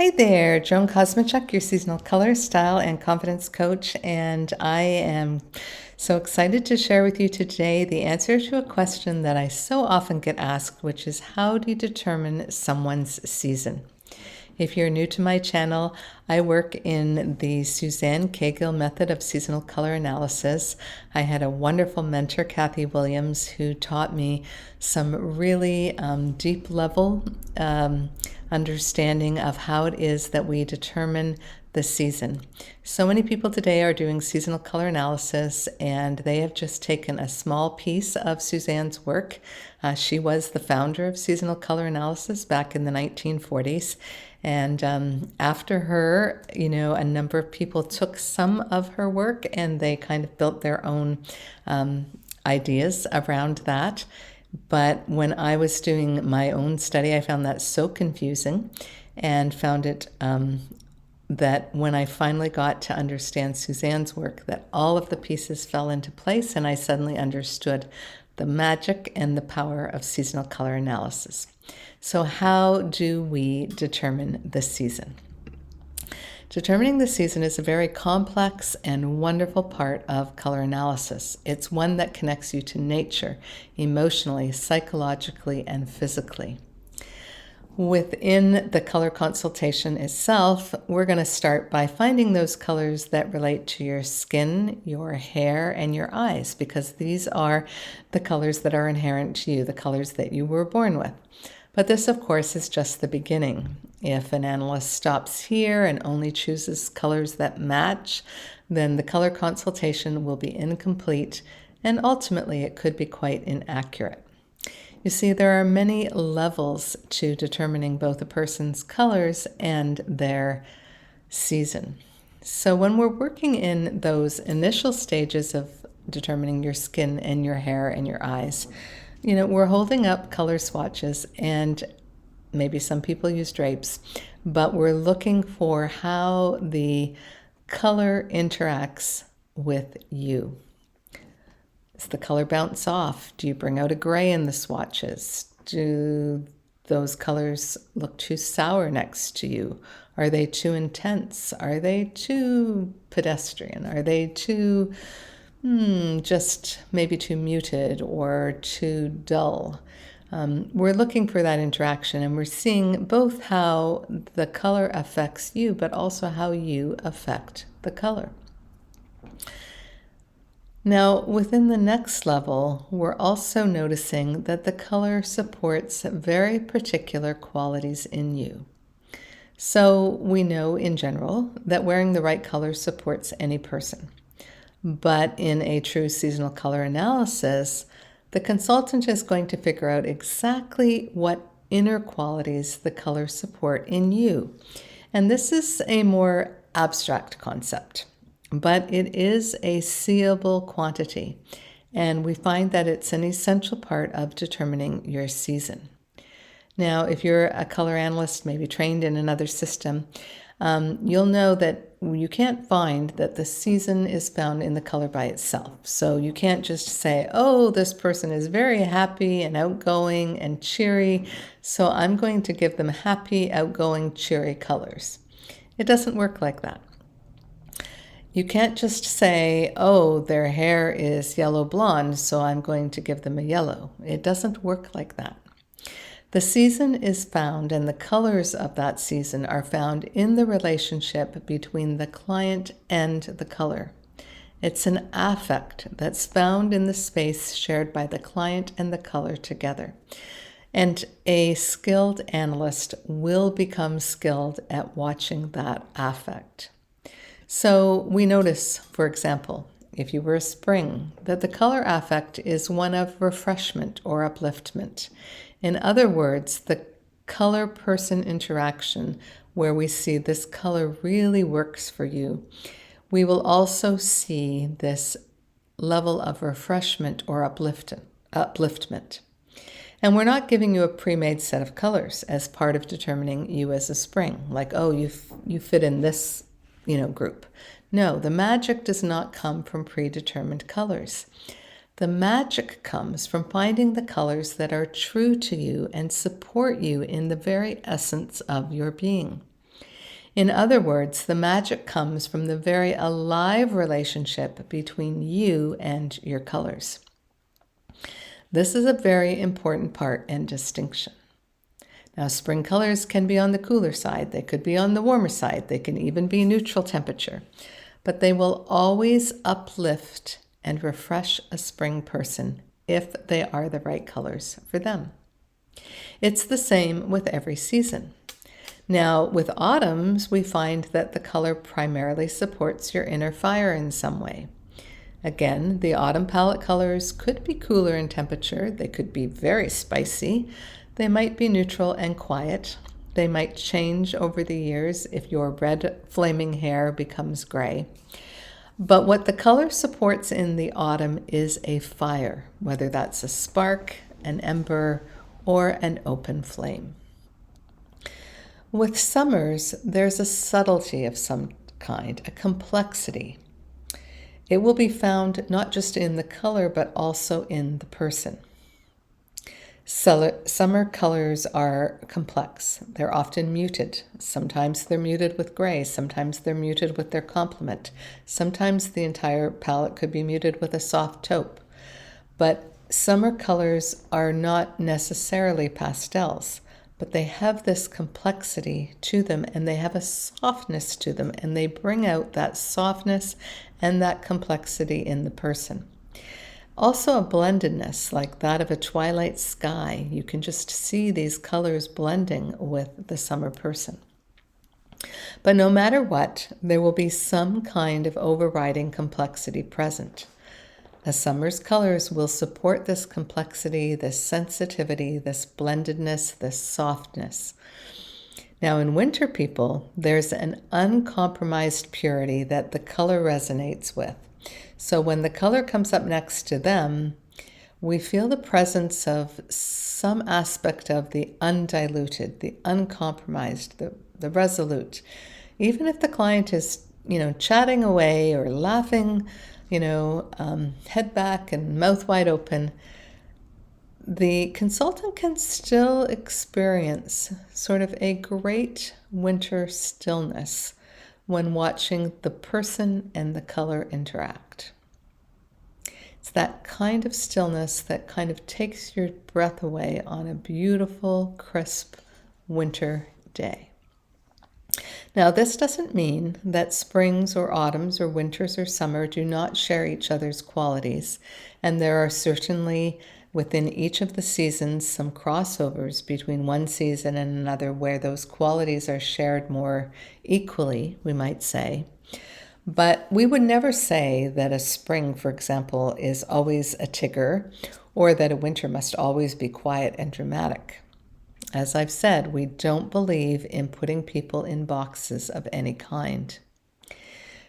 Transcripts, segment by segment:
Hey there, Joan Kosmichuk, your seasonal color, style, and confidence coach, and I am so excited to share with you today the answer to a question that I so often get asked, which is how do you determine someone's season? If you're new to my channel, I work in the Suzanne Caygill method of seasonal color analysis. I had a wonderful mentor, Kathy Williams, who taught me some really deep level understanding of how it is that we determine the season. So many people today are doing seasonal color analysis, and they have just taken a small piece of Suzanne's work. She was the founder of seasonal color analysis back in the 1940s. And after her, a number of people took some of her work and they kind of built their own ideas around that. But when I was doing my own study, I found that so confusing and found it that when I finally got to understand Suzanne's work, that all of the pieces fell into place and I suddenly understood the magic and the power of seasonal color analysis. So how do we determine the season? Determining the season is a very complex and wonderful part of color analysis. It's one that connects you to nature, emotionally, psychologically, and physically. Within the color consultation itself, we're going to start by finding those colors that relate to your skin, your hair, and your eyes, because these are the colors that are inherent to you, the colors that you were born with. But this, of course, is just the beginning. If an analyst stops here and only chooses colors that match, then the color consultation will be incomplete, and ultimately it could be quite inaccurate. You see, there are many levels to determining both a person's colors and their season. So when we're working in those initial stages of determining your skin and your hair and your eyes, we're holding up color swatches, and maybe some people use drapes, but we're looking for how the color interacts with you. Does the color bounce off? Do you bring out a gray in the swatches? Do those colors look too sour next to you? Are they too intense? Are they too pedestrian? Are they too just maybe too muted or too dull? We're looking for that interaction, and we're seeing both how the color affects you, but also how you affect the color. Now, within the next level, we're also noticing that the color supports very particular qualities in you. So we know in general that wearing the right color supports any person. But in a true seasonal color analysis, the consultant is going to figure out exactly what inner qualities the colors support in you. And this is a more abstract concept, but it is a seeable quantity. And we find that it's an essential part of determining your season. Now, if you're a color analyst, maybe trained in another system, you'll know that you can't find that the season is found in the color by itself. So you can't just say, oh, this person is very happy and outgoing and cheery, so I'm going to give them happy, outgoing, cheery colors. It doesn't work like that. You can't just say, oh, their hair is yellow blonde, so I'm going to give them a yellow. It doesn't work like that. The season is found, and the colors of that season are found in the relationship between the client and the color. It's an affect that's found in the space shared by the client and the color together. And a skilled analyst will become skilled at watching that affect. So we notice, for example, if you were a spring, that the color affect is one of refreshment or upliftment. In other words, the color-person interaction where we see this color really works for you, we will also see this level of refreshment or upliftment. And we're not giving you a pre-made set of colors as part of determining you as a spring, like, oh, you fit in this group. No, the magic does not come from predetermined colors. The magic comes from finding the colors that are true to you and support you in the very essence of your being. In other words, the magic comes from the very alive relationship between you and your colors. This is a very important part and distinction. Now, spring colors can be on the cooler side, they could be on the warmer side, they can even be neutral temperature, but they will always uplift and refresh a spring person if they are the right colors for them. It's the same with every season. Now, with autumns, we find that the color primarily supports your inner fire in some way. Again, the autumn palette colors could be cooler in temperature, they could be very spicy, they might be neutral and quiet, they might change over the years if your red flaming hair becomes gray. But what the color supports in the autumn is a fire, whether that's a spark, an ember, or an open flame. With summers, there's a subtlety of some kind, a complexity. It will be found not just in the color, but also in the person. Summer colors are complex. They're often muted. Sometimes they're muted with gray. Sometimes they're muted with their complement. Sometimes the entire palette could be muted with a soft taupe. But summer colors are not necessarily pastels, but they have this complexity to them and they have a softness to them, and they bring out that softness and that complexity in the person. Also a blendedness like that of a twilight sky. You can just see these colors blending with the summer person. But no matter what, there will be some kind of overriding complexity present. A summer's colors will support this complexity, this sensitivity, this blendedness, this softness. Now in winter people, there's an uncompromised purity that the color resonates with. So when the color comes up next to them, we feel the presence of some aspect of the undiluted, the uncompromised, the resolute. Even if the client is, chatting away or laughing, head back and mouth wide open, the consultant can still experience sort of a great winter stillness when watching the person and the color interact. It's that kind of stillness that kind of takes your breath away on a beautiful, crisp winter day. Now, this doesn't mean that springs or autumns or winters or summer do not share each other's qualities, and there are certainly within each of the seasons some crossovers between one season and another where those qualities are shared more equally, we might say. But we would never say that a spring, for example, is always a Tigger, or that a winter must always be quiet and dramatic. As I've said, we don't believe in putting people in boxes of any kind.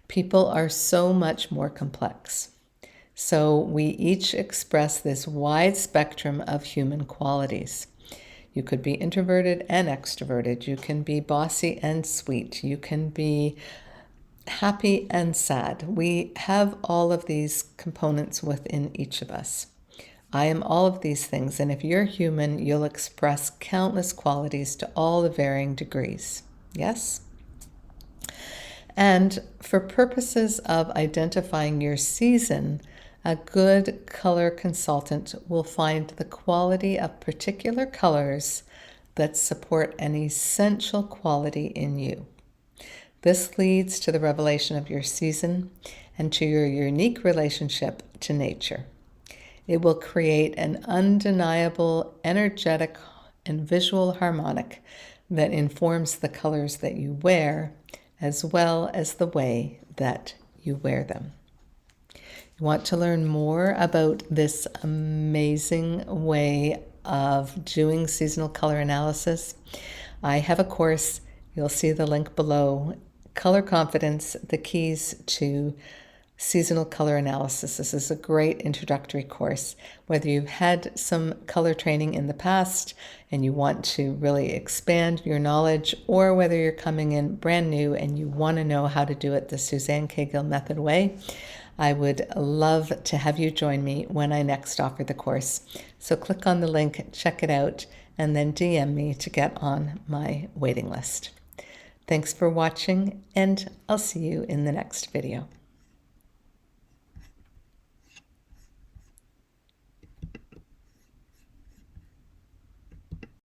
People are so much more complex. So we each express this wide spectrum of human qualities. You could be introverted and extroverted. You can be bossy and sweet. You can be happy and sad. We have all of these components within each of us. I am all of these things, and if you're human, you'll express countless qualities to all the varying degrees. Yes? And for purposes of identifying your season, a good color consultant will find the quality of particular colors that support an essential quality in you. This leads to the revelation of your season and to your unique relationship to nature. It will create an undeniable, energetic, and visual harmonic that informs the colors that you wear, as well as the way that you wear them. You want to learn more about this amazing way of doing seasonal color analysis? I have a course, you'll see the link below, Color Confidence, the Keys to Seasonal Color Analysis. This is a great introductory course. Whether you've had some color training in the past and you want to really expand your knowledge, or whether you're coming in brand new and you want to know how to do it the Suzanne Caygill method way, I would love to have you join me when I next offer the course. So click on the link, check it out, and then DM me to get on my waiting list. Thanks for watching, and I'll see you in the next video.